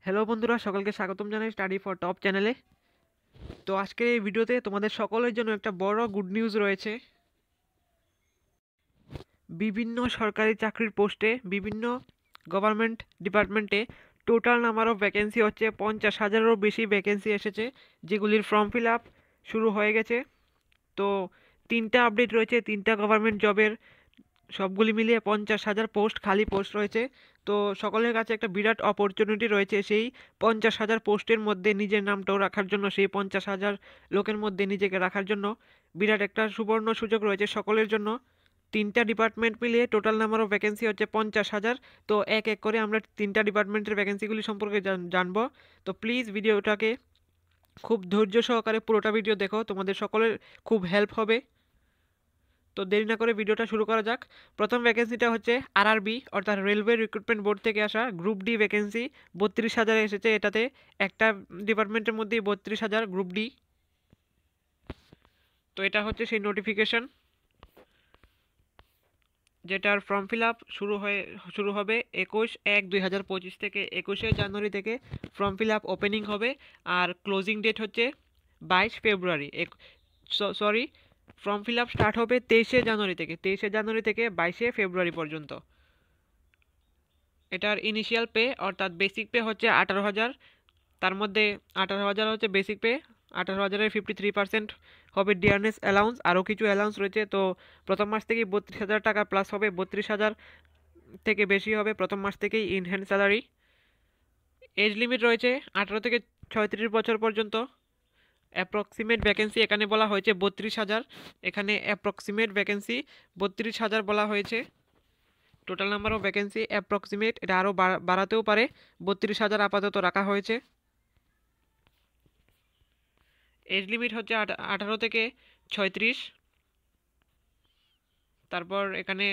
Hello বন্ধুরা, সকলকে স্বাগতম জানাই স্টাডি ফর টপ চ্যানেলে। তো আজকের এই ভিডিওতে তোমাদের সকলের জন্য একটা বড় গুড নিউজ রয়েছে। বিভিন্ন সরকারি চাকরির পোস্টে, বিভিন্ন গভর্নমেন্ট ডিপার্টমেন্টে টোটাল নাম্বার অফ ভ্যাকেন্সি হচ্ছে 50,000-এরও বেশি ভ্যাকেন্সি এসেছে, যেগুলির ফর্ম ফিল আপ শুরু হয়ে গেছে। তো তিনটা আপডেট রয়েছে, তিনটা গভর্নমেন্ট জবের, সবগুলি মিলিয়ে 50,000 পোস্ট, খালি পোস্ট রয়েছে। তো সকলের কাছে একটা বিরাট অপরচুনিটি রয়েছে সেই 50,000 পোস্টের মধ্যে নিজের নামটাও রাখার জন্য, সেই 50,000 লোকের মধ্যে নিজেকে রাখার জন্য বিরাট একটা সুবর্ণ সুযোগ রয়েছে সকলের জন্য। তিনটা ডিপার্টমেন্ট মিলিয়ে টোটাল নাম্বার অফ ভ্যাকেন্সি হচ্ছে 50,000। তো এক এক করে আমরা তিনটা ডিপার্টমেন্টের ভ্যাকেন্সিগুলি সম্পর্কে জানবো। তো প্লিজ ভিডিওটাকে খুব ধৈর্য সহকারে পুরোটা ভিডিও দেখো, তোমাদের সকলের খুব হেল্প হবে। তো দেরি না করে ভিডিওটা শুরু করা যাক। প্রথম ভ্যাকেন্সিটা হচ্ছে আরআরবি অর্থাৎ রেলওয়ে রিক্রুটমেন্ট বোর্ড থেকে আসা গ্রুপ ডি ভ্যাকেন্সি। 32,000 এসেছে, এটাতে একটা ডিপার্টমেন্টের মধ্যেই 32,000 গ্রুপ ডি। তো এটা হচ্ছে সেই নোটিফিকেশন যেটার ফর্ম ফিল আপ শুরু হবে 21/1/2025 থেকে। 21শে জানুয়ারি থেকে ফর্ম ফিল আপ ওপেনিং হবে, আর ক্লোজিং ডেট হচ্ছে 22 ফেব্রুয়ারি। Sorry, form fill up start হবে 23শে জানুয়ারি থেকে, 22শে ফেব্রুয়ারি পর্যন্ত। এটার ইনিশিয়াল পে অর্থাৎ বেসিক পে হচ্ছে 18,000। তার মধ্যে 18,000 হচ্ছে বেসিক পে, 18,000-এর 53% হবে ডিয়ারনেস অ্যালাউন্স, আরও কিছু অ্যালাউন্স রয়েছে। তো প্রথম মাস থেকেই 32,000 টাকা প্লাস হবে, 32,000 থেকে বেশি হবে প্রথম মাস থেকেই in hand salary. Age limit রয়েছে 18 থেকে 36 বছর পর্যন্ত। অ্যাপ্রক্সিমেট ভ্যাকেন্সি এখানে বলা হয়েছে 32,000, এখানে অ্যাপ্রক্সিমেট ভ্যাকেন্সি 32,000 বলা হয়েছে। Total number of vacancy approximate, এটা আরও বাড়াতেও পারে, 32,000 আপাতত রাখা হয়েছে। এজ লিমিট হচ্ছে 18 থেকে 36। তারপর এখানে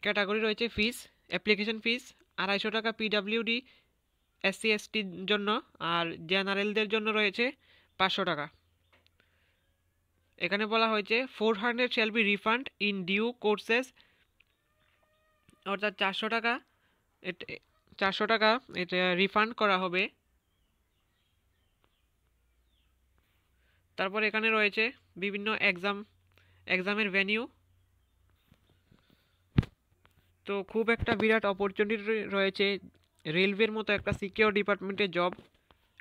ক্যাটাগরি রয়েছে ফিস, অ্যাপ্লিকেশন ফিস 250 টাকা পিডাব্লিউডি এসসি এসটির জন্য, আর জেনারেলদের জন্য রয়েছে 500 টাকা। এখানে বলা হয়েছে 400 shall be refund in due courses, অর্থাৎ 400 টাকা এটা রিফান্ড করা হবে। তারপর এখানে রয়েছে বিভিন্ন এক্সামের ভেন্যু। তো খুব একটা বিরাট অপরচুনিটি রয়েছে রেলওয়ের মতো একটা সিকিউর ডিপার্টমেন্টের জব।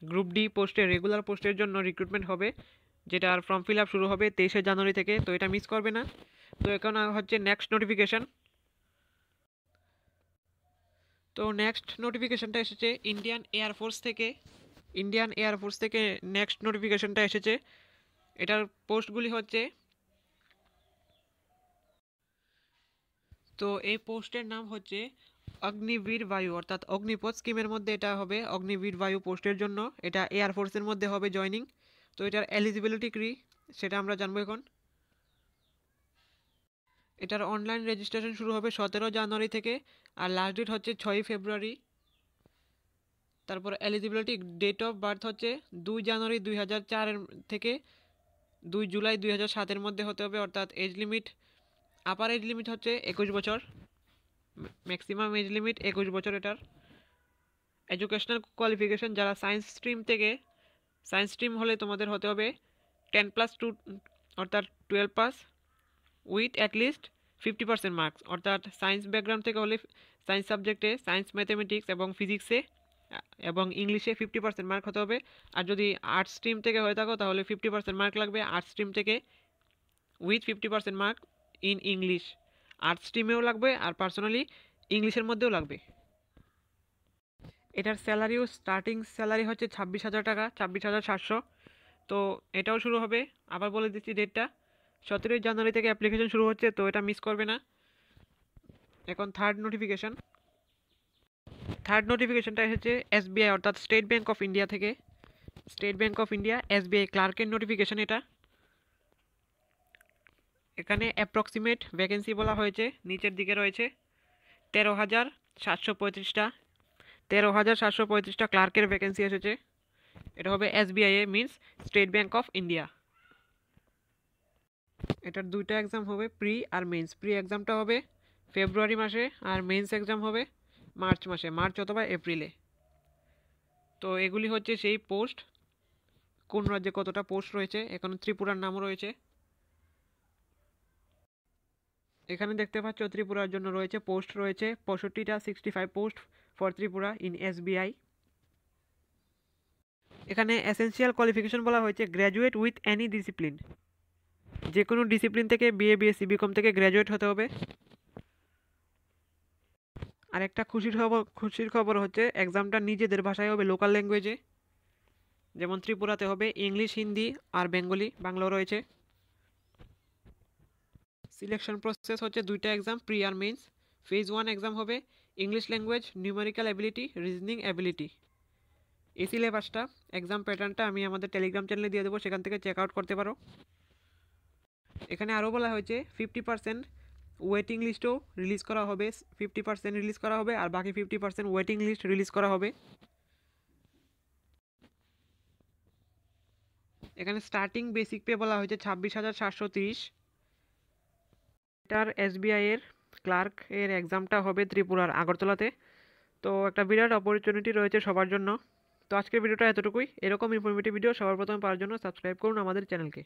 গ্রুপ ডি পোস্টে, রেগুলার পোস্টের জন্য রিক্রুটমেন্ট হবে, যেটার ফর্ম ফিল আপ শুরু হবে 23শে জানুয়ারি থেকে। তো এটা মিস করবে না। তো এখন হচ্ছে নেক্সট নোটিফিকেশান। তো নেক্সট নোটিফিকেশানটা এসেছে ইন্ডিয়ান এয়ারফোর্স থেকে নেক্সট নোটিফিকেশানটা এসেছে। এটার পোস্টগুলি হচ্ছে, তো এই পোস্টের নাম হচ্ছে অগ্নিবীর বায়ু, অর্থাৎ অগ্নিপথ স্কিমের মধ্যে এটা হবে অগ্নিবীর বায়ু পোস্টের জন্য। এটা এয়ারফোর্সের মধ্যে হবে জয়নিং। তো এটার এলিজিবিলিটি কি সেটা আমরা জানবো এখন। এটার অনলাইন রেজিস্ট্রেশন শুরু হবে 17 জানুয়ারি থেকে, আর লাস্ট ডেট হচ্ছে 6 ফেব্রুয়ারি। তারপর এলিজিবিলিটি ডেট অফ বার্থ হচ্ছে 2 জানুয়ারি 2004 থেকে 2 জুলাই 2007-এর মধ্যে হতে হবে, অর্থাৎ age limit, upper age limit হচ্ছে 21 বছর, ম্যাক্সিমাম এজ লিমিট 21 বছর এটার। এডুকেশনাল কোয়ালিফিকেশন, যারা সায়েন্স স্ট্রিম হলে তোমাদের হতে হবে 10+2, অর্থাৎ 12 পাস উইথ অ্যাটলিস্ট 50% মার্কস, অর্থাৎ সায়েন্স ব্যাকগ্রাউন্ড থেকে হলে সায়েন্স সাবজেক্টে, সায়েন্স ম্যাথামেটিক্স এবং ফিজিক্সে এবং ইংলিশে 50% মার্ক হতে হবে। আর যদি আর্টস স্ট্রিম থেকে হয়ে থাকো তাহলে 50% মার্ক লাগবে আর্টস স্ট্রিম থেকে, with 50% mark in English. Arts স্ট্রিমেও লাগবে, আর পার্সোনালি ইংলিশের মধ্যেও লাগবে। এটার স্যালারিও স্টার্টিং স্যালারি হচ্ছে 26,000 টাকা, 26,700। তো এটাও শুরু হবে, আবার বলে দিচ্ছি ডেটটা, 17 জানুয়ারি থেকে অ্যাপ্লিকেশন শুরু হচ্ছে। তো এটা মিস করবে না। এখন থার্ড নোটিফিকেশনটা এসেছে এসবিআই অর্থাৎ স্টেট ব্যাঙ্ক অফ ইন্ডিয়া থেকে। State Bank of India SBI ক্লার্কের নোটিফিকেশন এটা। এখানে অ্যাপ্রক্সিমেট ভ্যাকেন্সি বলা হয়েছে, নিচের দিকে রয়েছে 13,735টা, 13,735টা ক্লার্কের ভ্যাকেন্সি এসেছে। এটা হবে SBI A, means state Bank of India. এটার দুইটা এক্সাম হবে, প্রি আর মেন্স। প্রি এক্সামটা হবে ফেব্রুয়ারি মাসে, আর মেন্স এক্সাম হবে মার্চ মাসে, মার্চ অথবা এপ্রিলে। তো এগুলি হচ্ছে সেই পোস্ট, কোন রাজ্যে কতটা পোস্ট রয়েছে। এখানে ত্রিপুরার নামও রয়েছে। এখানে দেখতে পাচ্ছ ত্রিপুরার জন্য রয়েছে পোস্ট রয়েছে 65টা, 65 post for Tripura in SBI. এখানে এসেনশিয়াল কোয়ালিফিকেশন বলা হয়েছে গ্র্যাজুয়েট উইথ এনি ডিসিপ্লিন, যে কোনো ডিসিপ্লিন থেকে বিএ, বিএসসি, বিকম থেকে গ্র্যাজুয়েট হতে হবে। আর একটা খুশির খবর হচ্ছে এক্সামটা নিজেদের ভাষায় হবে, লোকাল ল্যাঙ্গুয়েজে। যেমন ত্রিপুরাতে হবে ইংলিশ, হিন্দি আর বেঙ্গলি, বাংলাও রয়েছে। সিলেকশন প্রসেস হচ্ছে দুইটা এক্সাম, প্রি আর মেন্স। ফেজ 1 এক্সাম হবে English language, numerical ability, reasoning ability. এই সিলেবাসটা, এক্সাম প্যাটার্নটা আমি আমাদের টেলিগ্রাম চ্যানেলে দিয়ে দেবো, সেখান থেকে চেক আউট করতে পারো। এখানে আরও বলা হয়েছে 50% ওয়েটিং লিস্টও রিলিজ করা হবে, 50% রিলিজ করা হবে আর বাকি 50% ওয়েটিং লিস্ট রিলিজ করা হবে। এখানে স্টার্টিং বেসিক পে বলা হয়েছে 26,730। এটার এসবিআই এর ক্লার্ক এর এক্সামটা হবে ত্রিপুরার আগরতলাতে। তো একটা বিরাট অপরচুনিটি রয়েছে সবার জন্য। তো আজকের ভিডিওটা এতটুকুই। এরকম ইনফরমেটিভ ভিডিও সবার প্রথমে পাওয়ার জন্য সাবস্ক্রাইব করুন আমাদের চ্যানেলকে।